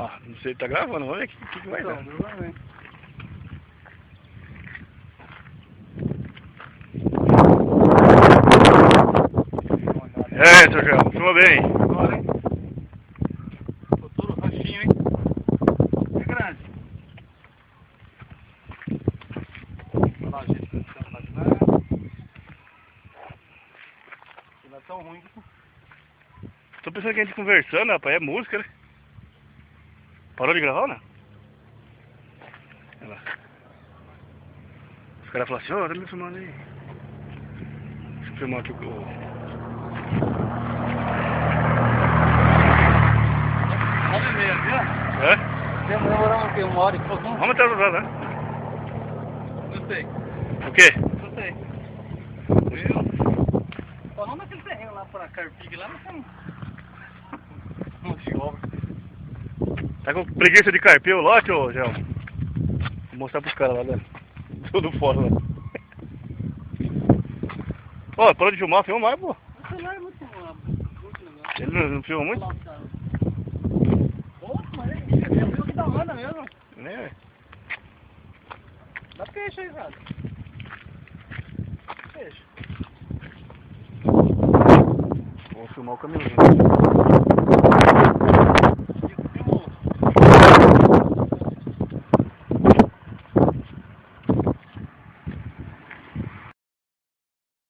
Ó, não sei, tá gravando, vamos ver o que vai dar. É, seu João, filma bem. Agora, hein? Futuro roxinho, hein? É grande. Olha lá, gente, não é tão ruim. Tô pensando que a gente conversando, rapaz, é música, né? Parou de gravar, né? Olha lá. Os caras falaram assim, ó, tá me filmando aí. Deixa eu filmar aqui o... Olha e meia, viu? É? Demoramos aqui 1 hora e pouco. Vamos até o né? Não sei. O quê? Não sei. Viu? Só não naquele terreno lá pra Carpig, lá não tem um de obra. Tá com preguiça de carpir o lote, ô, João? Vou mostrar pros caras lá, velho. Tudo fora lá. Ó, parou de filmar, filma mais, pô. O celular é muito legal. Ele não filma muito? Pô, mas é viu que dá onda mesmo. Né? Dá peixe aí, cara. Peixe. Vou filmar o caminhãozinho.